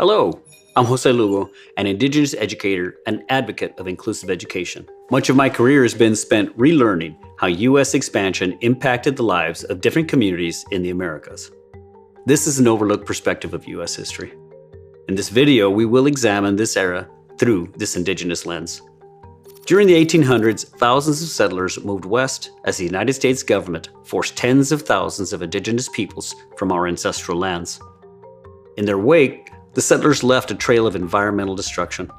Hello, I'm Jose Lugo, an Indigenous educator and advocate of inclusive education. Much of my career has been spent relearning how U.S. expansion impacted the lives of different communities in the Americas. This is an overlooked perspective of U.S. history. In this video, we will examine this era through this Indigenous lens. During the 1800s, thousands of settlers moved west as the United States government forced tens of thousands of Indigenous peoples from our ancestral lands. In their wake, the settlers left a trail of environmental destruction.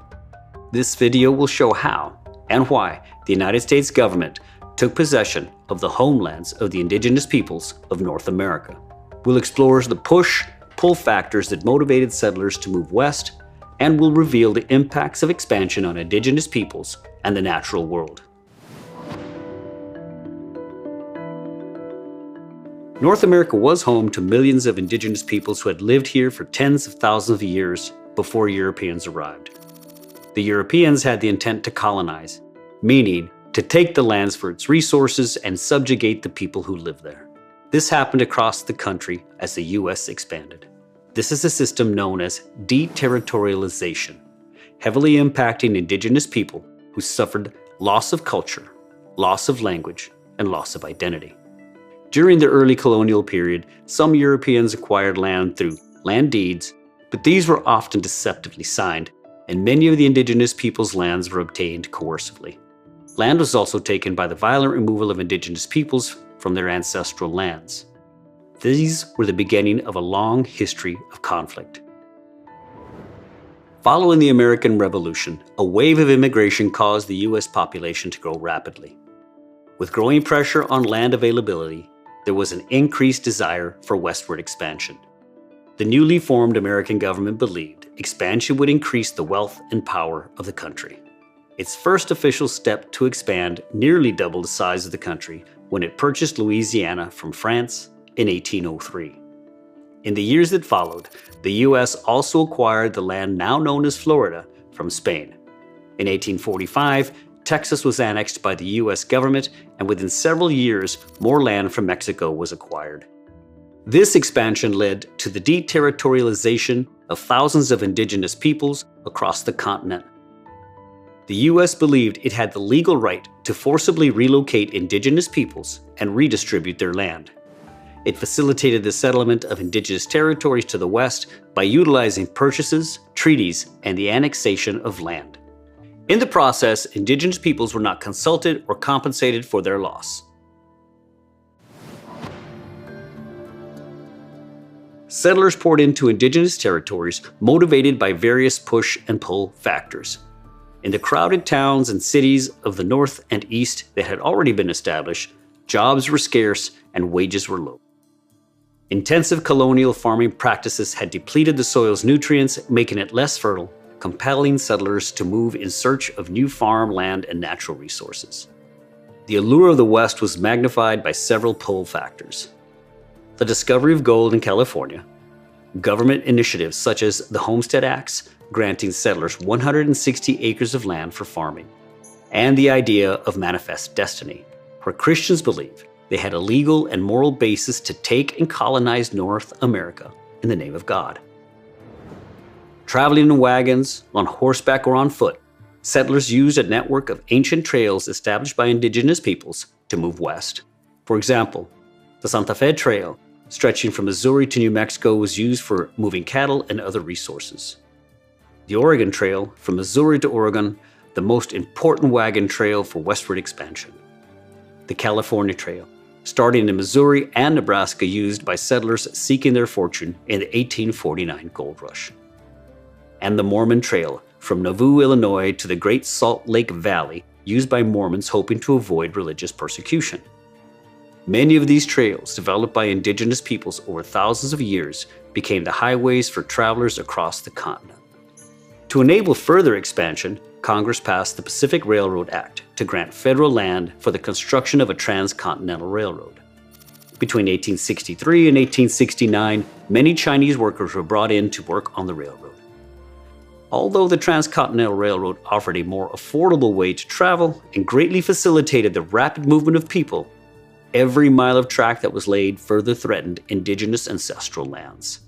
This video will show how and why the United States government took possession of the homelands of the Indigenous peoples of North America. We'll explore the push-pull factors that motivated settlers to move west, and will reveal the impacts of expansion on Indigenous peoples and the natural world. North America was home to millions of Indigenous peoples who had lived here for tens of thousands of years before Europeans arrived. The Europeans had the intent to colonize, meaning to take the lands for its resources and subjugate the people who lived there. This happened across the country as the U.S. expanded. This is a system known as deterritorialization, heavily impacting Indigenous people who suffered loss of culture, loss of language, and loss of identity. During the early colonial period, some Europeans acquired land through land deeds, but these were often deceptively signed, and many of the Indigenous people's lands were obtained coercively. Land was also taken by the violent removal of Indigenous peoples from their ancestral lands. These were the beginning of a long history of conflict. Following the American Revolution, a wave of immigration caused the U.S. population to grow rapidly. With growing pressure on land availability, there was an increased desire for westward expansion. The newly formed American government believed expansion would increase the wealth and power of the country. Its first official step to expand nearly doubled the size of the country when it purchased Louisiana from France in 1803. In the years that followed, the U.S. also acquired the land now known as Florida from Spain. In 1845, Texas was annexed by the U.S. government, and within several years, more land from Mexico was acquired. This expansion led to the deterritorialization of thousands of Indigenous peoples across the continent. The U.S. believed it had the legal right to forcibly relocate Indigenous peoples and redistribute their land. It facilitated the settlement of Indigenous territories to the west by utilizing purchases, treaties, and the annexation of land. In the process, Indigenous peoples were not consulted or compensated for their loss. Settlers poured into Indigenous territories motivated by various push and pull factors. In the crowded towns and cities of the north and east that had already been established, jobs were scarce and wages were low. Intensive colonial farming practices had depleted the soil's nutrients, making it less fertile, compelling settlers to move in search of new farm land and natural resources. The allure of the West was magnified by several pull factors. The discovery of gold in California, government initiatives such as the Homestead Acts, granting settlers 160 acres of land for farming, and the idea of manifest destiny, where Christians believed they had a legal and moral basis to take and colonize North America in the name of God. Traveling in wagons, on horseback or on foot, settlers used a network of ancient trails established by Indigenous peoples to move west. For example, the Santa Fe Trail, stretching from Missouri to New Mexico, was used for moving cattle and other resources. The Oregon Trail, from Missouri to Oregon, the most important wagon trail for westward expansion. The California Trail, starting in Missouri and Nebraska, used by settlers seeking their fortune in the 1849 gold rush. And the Mormon Trail, from Nauvoo, Illinois to the Great Salt Lake Valley, used by Mormons hoping to avoid religious persecution. Many of these trails, developed by Indigenous peoples over thousands of years, became the highways for travelers across the continent. To enable further expansion, Congress passed the Pacific Railroad Act to grant federal land for the construction of a transcontinental railroad. Between 1863 and 1869, many Chinese workers were brought in to work on the railroad. Although the Transcontinental Railroad offered a more affordable way to travel and greatly facilitated the rapid movement of people, every mile of track that was laid further threatened Indigenous ancestral lands.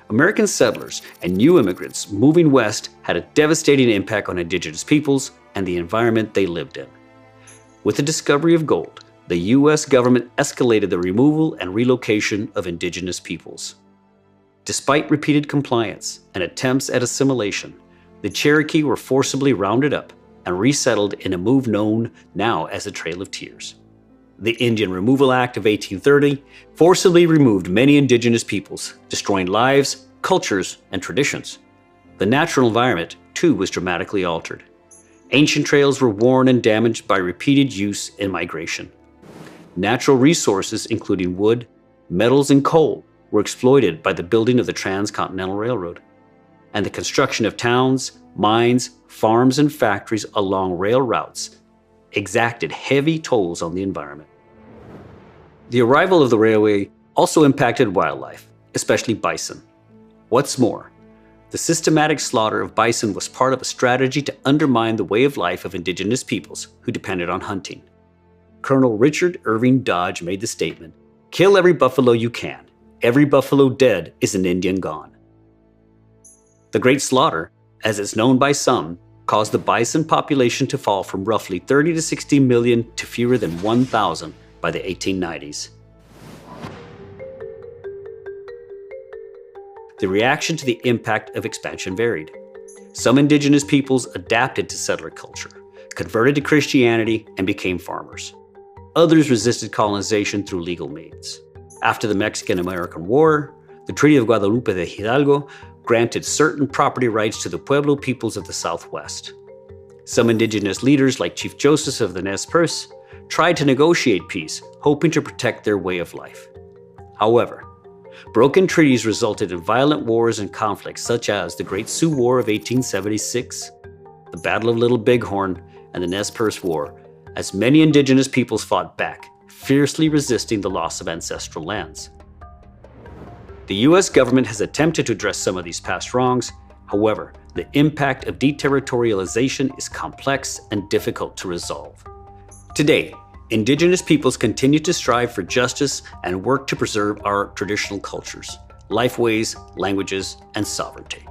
American settlers and new immigrants moving west had a devastating impact on Indigenous peoples and the environment they lived in. With the discovery of gold, the U.S. government escalated the removal and relocation of Indigenous peoples. Despite repeated compliance and attempts at assimilation, the Cherokee were forcibly rounded up and resettled in a move known now as the Trail of Tears. The Indian Removal Act of 1830 forcibly removed many Indigenous peoples, destroying lives, cultures, and traditions. The natural environment, too, was dramatically altered. Ancient trails were worn and damaged by repeated use and migration. Natural resources, including wood, metals, and coal, were exploited by the building of the Transcontinental Railroad. And the construction of towns, mines, farms, and factories along rail routes exacted heavy tolls on the environment. The arrival of the railway also impacted wildlife, especially bison. What's more, the systematic slaughter of bison was part of a strategy to undermine the way of life of Indigenous peoples who depended on hunting. Colonel Richard Irving Dodge made the statement, "Kill every buffalo you can. Every buffalo dead is an Indian gone." The Great Slaughter, as it's known by some, caused the bison population to fall from roughly 30 to 60 million to fewer than 1,000 by the 1890s. The reaction to the impact of expansion varied. Some Indigenous peoples adapted to settler culture, converted to Christianity, and became farmers. Others resisted colonization through legal means. After the Mexican-American War, the Treaty of Guadalupe de Hidalgo granted certain property rights to the Pueblo peoples of the Southwest. Some Indigenous leaders, like Chief Joseph of the Nez Perce, tried to negotiate peace, hoping to protect their way of life. However, broken treaties resulted in violent wars and conflicts such as the Great Sioux War of 1876, the Battle of Little Bighorn, and the Nez Perce War, as many Indigenous peoples fought back, fiercely resisting the loss of ancestral lands. The U.S. government has attempted to address some of these past wrongs. However, the impact of deterritorialization is complex and difficult to resolve. Today, Indigenous peoples continue to strive for justice and work to preserve our traditional cultures, lifeways, languages, and sovereignty.